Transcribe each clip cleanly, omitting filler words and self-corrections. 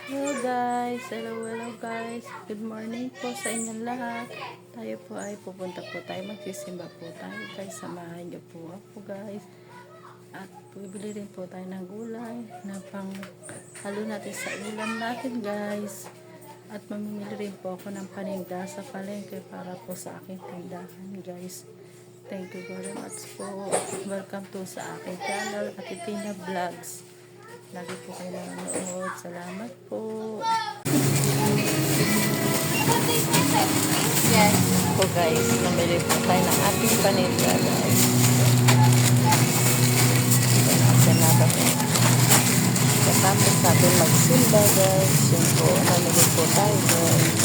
Hello guys, hello guys. Good morning po sa inyong lahat. Tayo po ay pupunta po tayo, magsisimba po tayo guys. Samahan niyo po ako guys. At bibili rin po tayo ng gulay na pang halo natin sa ulam natin guys. At mamimili rin po ako ng paninda sa palengke para po sa aking tindahan guys. Thank you very much po. Welcome to sa aking channel, Atitina Vlogs. Lagi po kayo nanonood. Salamat po. Yes. Po guys, namili po tayo ng ating paninda guys. Panasan natin. Katapos natin magsimba guys. Yun po, namili po tayo guys.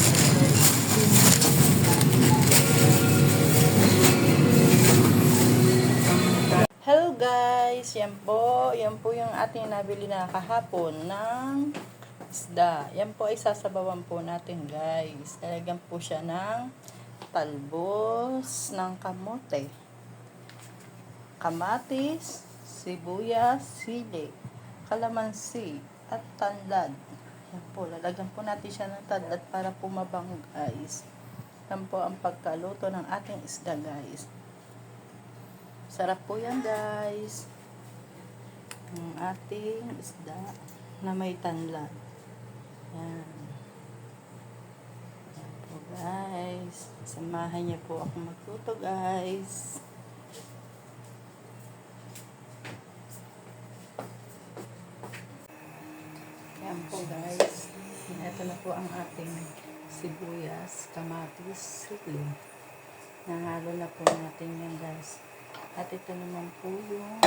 Hello guys, yan po yung ating nabili na kahapon ng isda. Yan po ay sasabawan po natin guys. Lalagyan po siya ng talbos ng kamote, kamatis, sibuyas, sili, kalamansi, at tanlad. Yan po, lalagyan po natin siya ng tanlad para pumabango guys. Yan po ang pagkaluto ng ating isda guys. Sarap po yan guys. Ang ating isda na may tanlad. Yan. Yan po guys. Samahan niyo po ako magluto guys. Yan po guys. Ito na po ang ating sibuyas, kamatis, sili. Nahalo na po natin yan guys. At ito naman po yung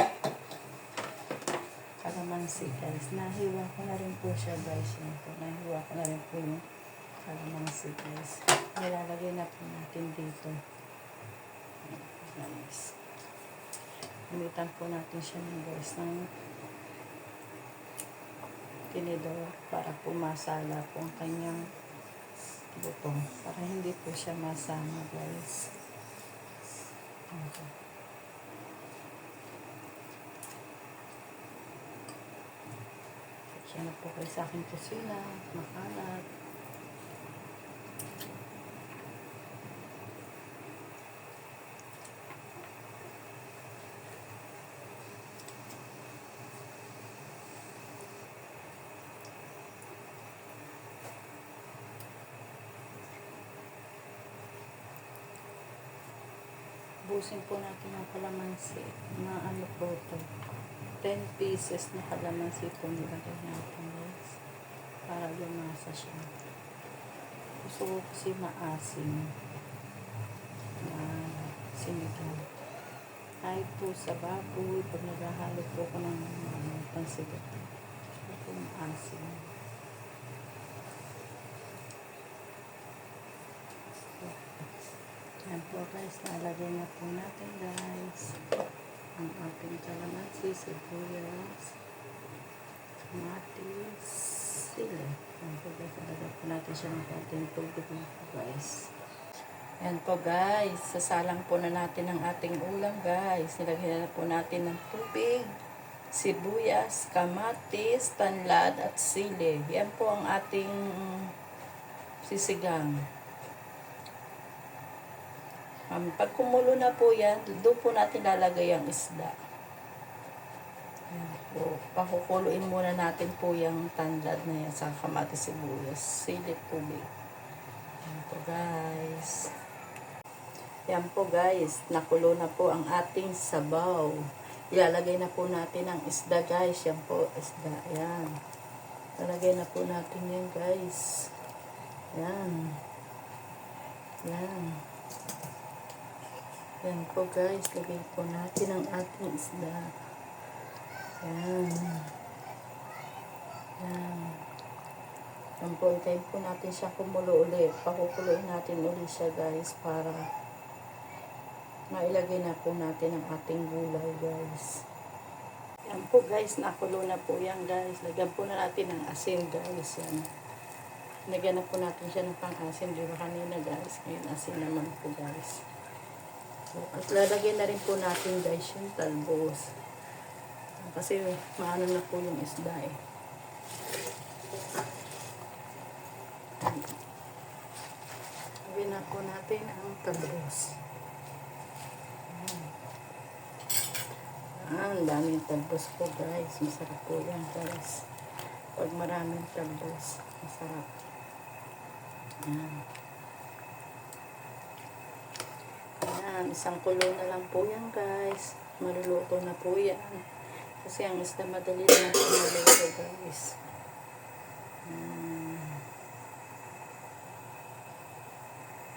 kalamansi guys. Nahiwa ko na rin po siya guys. Yan po. Nahiwa ko na rin po yung kalamansi guys. Nilalagay na po natin dito. Guys. Gamitan po natin siya guys ng tinidor para po masala po ang kanyang butong. Para hindi po siya masama guys. Okay. Siya na po kayo sa aking kusina, makalat. Busin po natin ang kalamansi. Mga ano po ito. 10 pieces na kalamansi po nilagay natin guys. Para lumasa siya. Gusto ko kasi maasim na sinigang. Kahit po sa baboy, pag naghahalo po ko ng pansigat. Gusto ko maasim. Yan po guys, nalagay na po natin guys ang ating kalamansi, sibuyas, kamatis, sili. Yan po guys, nalagay po natin siya ng ating tubig na po guys. Yan po guys, sasalang po na natin ang ating ulam guys. Nilagyan na po natin ng tubig, sibuyas, kamatis, tanlad at sili. Yan po ang ating sisigang. Pag kumulo na po yan, doon po natin lalagay ang isda. Yan po. Pakukuluin muna natin po yung tanlad na yan sa kamatis, sibuyas, sili, tubig. Yan po guys. Yan po guys, nakulo na po ang ating sabaw. Ilalagay na po natin ang isda guys. Yan po, isda. Yan. Ilalagay na po natin yan guys. Yan. Yan. Yan po guys, lagay po natin ang ating isda. Yan. Yan. Yan po, hintayin po natin siya kumulo ulit. Pakukuloyin natin ulit siya guys para mailagay na po natin ang ating gulay guys. Yan po guys, nakulo na po yan guys. Lagyan po na natin ang asin guys. Yan. Lagyan na po natin siya ng pang-asin. Di ba kanina guys? Ngayon asin naman po guys. At lalagyan na rin po natin guys yung talbos. Kasi maano na po yung isda eh. po natin ang talbos. Ang daming talbos po guys. Masarap po yan guys. Pag maraming talbos, masarap. Yan. Yan. Isang kulo na lang po yan guys. Maluluto na po yan. Kasi ang isda madali na natin maluluto guys.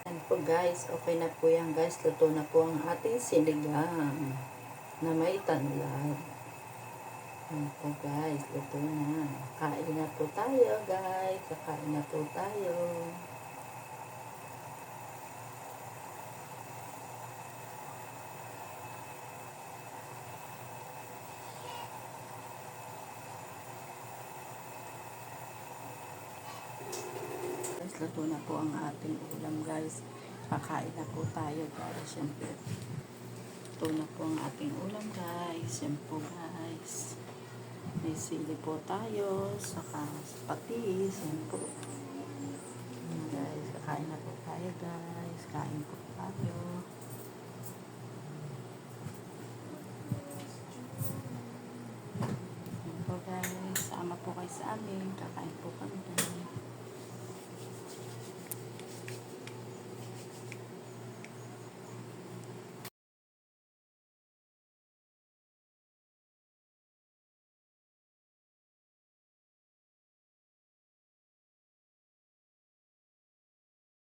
Yan po guys. Okay na po yan guys. Luto na po ang ating sinigang na may tanlad. Yan po guys, luto na. Kain na po tayo guys. Kakain na po tayo. Guys, luto na po ang ating ulam guys. Kakain na po tayo guys. Siyempre. Ito na po ang ating ulam guys. Yan po guys. May sili po tayo. Saka patis. Yan po. Yan guys. Kakain na po tayo guys. Kain po tayo. Yan po guys. Sama po kayo sa amin. Kakain po kami guys.